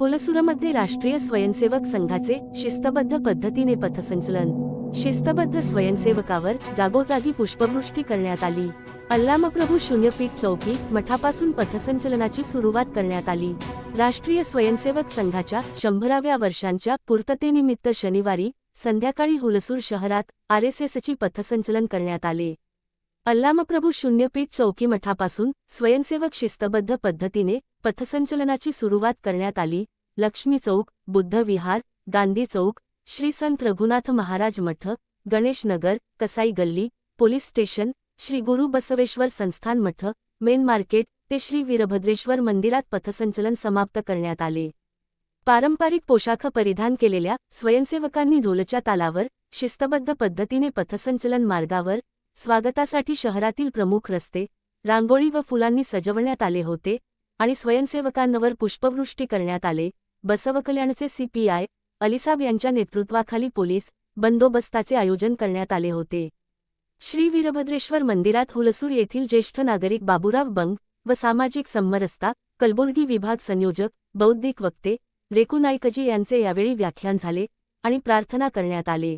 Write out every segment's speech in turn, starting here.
हुलसूरमध्ये राष्ट्रीय स्वयंसेवक संघाचे शिस्तबद्ध पद्धतीने पथसंचलन। शिस्तबद्ध स्वयंसेवकावर जागोजागी पुष्पवृष्टी करण्यात आली। अल्लामप्रभू शून्यपीठ चौकी मठापासून पथसंचलनाची सुरुवात करण्यात आली। राष्ट्रीय स्वयंसेवक संघाच्या 100व्या वर्षांच्या पूर्ततेनिमित्त शनिवारी संध्याकाळी हुलसूर शहरात आरएसएसची पथसंचलन करण्यात आले। अल्लामप्रभू शून्यपीठ चौकी मठापासून स्वयंसेवक शिस्तबद्ध पद्धतीने पथसंचलनाची सुरुवात करण्यात आली। लक्ष्मी चौक, बुद्ध विहार, गांधी चौक, श्री संत रघुनाथ महाराज मठ, गणेश नगर, कसाई गल्ली, पोलीस स्टेशन, श्री गुरु बसवेश्वर संस्थान मठ, मेन मार्केट ते श्री वीरभद्रेश्वर मंदिरात पथसंचलन समाप्त करण्यात आले। पारंपरिक पोशाख परिधान केलेल्या स्वयंसेवकांनी ढोलच्या तालावर शिस्तबद्ध पद्धतीने पथसंचलन मार्गावर स्वागतासाठी शहरातील प्रमुख रस्ते रांगोळी व फुलांनी सजवण्यात आले होते आणि स्वयंसेवकांवर पुष्पवृष्टी करण्यात आले। बसवकल्याणचे सीपीआय अलीसाब यांच्या नेतृत्वाखाली पोलीस बंदोबस्ताचे आयोजन करण्यात आले होते। श्री वीरभद्रेश्वर मंदिरात हुलसूर येथील ज्येष्ठ नागरिक बाबूराव बंग व सामाजिक समरसता कलबुर्गी विभाग संयोजक बौद्धिक वक्ते रेकू नाईकजी यांचे यावेळी व्याख्यान झाले आणि प्रार्थना करण्यात आले।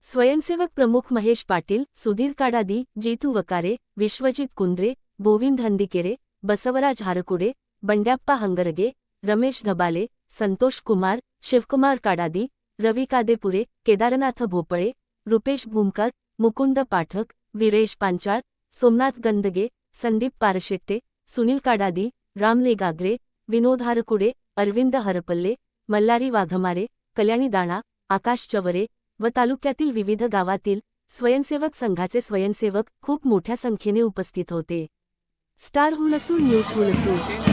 स्वयंसेवक प्रमुख महेश पाटील, सुधीर काडादी, जीतू वकारे, विश्वजित कुंद्रे, गोविंद हंदिकेरे, बसवराज हारकुडे, बंड्याप्पा हंगरगे, रमेश धबाले, संतोष कुमार, शिवकुमार काडादी, रवी कादेपुरे, केदारनाथ भोपळे, रुपेश भूमकर, मुकुंद पाठक, वीरेश पांचाळ, सोमनाथ गंदगे, संदीप पारशेट्टे, सुनील काडादी, रामले गागरे, विनोद हारकुडे, अरविंद हरपल्ले, मल्लारी वाघमारे, कल्याणी दाणा, आकाश चवरे व तालुक्यातील विविध गावातील स्वयंसेवक संघाचे स्वयंसेवक खूप मोठ्या संख्येने उपस्थित होते। Star Hulsur news Hulsur.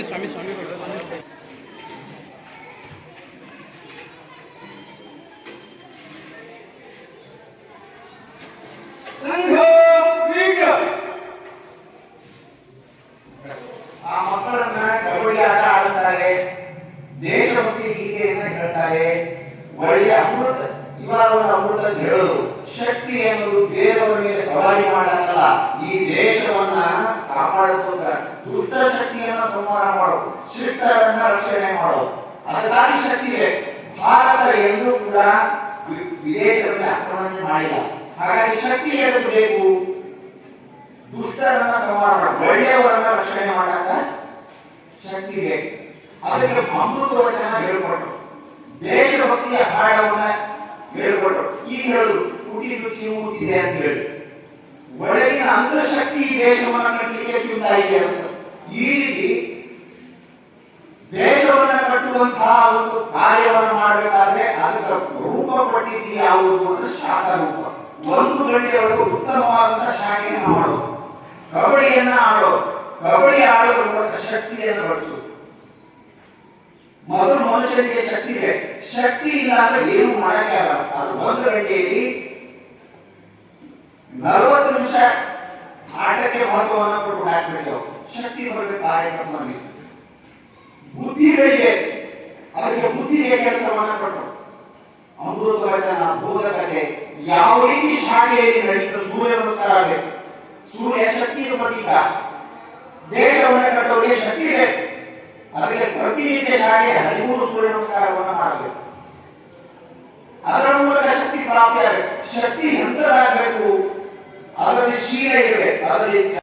स्वामी स्वामी ಮಕ್ಕಳನ್ನ ಕಬಡ್ಡಿ ಆಟ ಆಡಿಸ್ತಾರೆ, ದೇಶಭಕ್ತಿ ಗೀತೆಯನ್ನ ಹೇಳ್ತಾರೆ, ಒಳ್ಳೆಯ ಅಮೃತ ಇವಾಗ ಒಂದು ಅಮೃತ ಹೇಳೋದು ಶಕ್ತಿ ಎನ್ನುವುದು ಬೇರೆಯವರ ಮೇಲೆ ಸವಾರಿ ಮಾಡಲ್ಲ, ಈ ದೇಶವನ್ನ ಕಾಪಾಡಿಕೊಂಡ್ರ ದುಷ್ಟ ಶಕ್ತಿಯನ್ನ ಸಂಹಾರ ಮಾಡೋದು, ಶಿಷ್ಟರನ್ನ ರಕ್ಷಣೆ ಮಾಡೋದು, ಅದಕ್ಕಾಗಿ ಶಕ್ತಿ ಇದೆ। ಭಾರತ ಎಂದೂ ಕೂಡ ವಿದೇಶದಲ್ಲಿ ಆಕ್ರಮಣ ಮಾಡಿಲ್ಲ, ಹಾಗಾಗಿ ಶಕ್ತಿ ಎದಕ್ಕೆ ಬೇಕು? ದುಷ್ಟರನ್ನ ಸಂಹಾರ ಮಾಡ ಒಳ್ಳೆಯವರನ್ನ ರಕ್ಷಣೆ ಮಾಡಾಕ ಶಕ್ತಿ ಬೇಕು। ಅದಕ್ಕೆ ಅಮೃತ ವಚನ ಹೇಳ್ಕೊಟ್ರು, ದೇಶಭಕ್ತಿಯ ಹಾಡವನ್ನ ಹೇಳ್ಕೊಟ್ರು। ಈಗ ಹೇಳುದು ಹುಟ್ಟಿದ್ದು ಚಿಮ್ಮುತ್ತಿದೆ ಅಂತ ಹೇಳಿ ಒಳಗಿನ ಅಂತಃಶಕ್ತಿ ದೇಶವನ್ನ ಕಟ್ಟಲಿಕ್ಕೆ ಚಿಂತಾಯಿದೆ ಅಂತ ಈ ರೀತಿ ದೇಶವನ್ನ ಕಟ್ಟುವಂತಹ ಒಂದು ಕಾರ್ಯವನ್ನು ಮಾಡಬೇಕಾದ್ರೆ ಅದಕ್ಕೆ ರೂಪ ಪಟ್ಟಿದ್ದು ಯಾವುದು ಅಂದ್ರೆ ಶಾಖ ರೂಪ। 1 ಗಂಟೆಯೊಳಗೆ ಉತ್ತಮವಾದಂತಹ ಶಾಖೆಯನ್ನು ಮಾಡೋದು, ಕಬಡ್ಡಿಯನ್ನ ಆಡೋದು, ಕಬಡ್ಡಿ ಆಡೋದ್ರ ಮೂಲಕ ಶಕ್ತಿಯನ್ನು ಬಳಸೋದು। ಮೊದಲು ಮನುಷ್ಯನಿಗೆ ಶಕ್ತಿ ಇದೆ, ಶಕ್ತಿ ಇಲ್ಲ ಅಂದ್ರೆ ಏನು ಮಾಡಕ್ಕೆ ಆಗಲ್ಲ। ಅದು 1 ಗಂಟೆಯಲ್ಲಿ 40 ನಿಮಿಷ ಆಟಕ್ಕೆ ಮಹತ್ವವನ್ನು ಕೊಟ್ಟು ಹಾಕ್ಬಿಟ್ಟು ಶಕ್ತಿ ಬರಬೇಕು ಕಾರ್ಯಕ್ರಮದಲ್ಲಿ। ಬುದ್ಧಿಗಳಿಗೆ ಅದಕ್ಕೆ ಬುದ್ಧಿಗೆ ಕೆಲಸವನ್ನು ಕೊಟ್ಟರು, ಅಮೃತ ವಚನ, ಬೋಧಕತೆ ಯಾವ ರೀತಿ ಶಾಖೆಯಲ್ಲಿ ನಡೀತದೆ ಸೂರ್ಯ ನಮಸ್ಕಾರ ಆಗಬೇಕು. ಸೂರ್ಯ ಶಕ್ತಿಯ ಪ್ರತೀಕ. ದೇಶವನ್ನು ಕಟ್ಟೋರಿಗೆ ಶಕ್ತಿ ಬೇಕು. ಅದಕ್ಕೆ ಪ್ರತಿನಿತ್ಯ ಶಾಖೆ 13 ಸೂರ್ಯ ನಮಸ್ಕಾರವನ್ನು ಮಾಡಬೇಕು. ಅದರ ಮೂಲಕ ಶಕ್ತಿ ಪ್ರಾಪ್ತಿಯಾಗಬೇಕು. ಶಕ್ತಿ ಎಂತದಾಗಬೇಕು? ಅದರಲ್ಲಿ ಶೀಲ ಇರಬೇಕು. ಅದರಲ್ಲಿ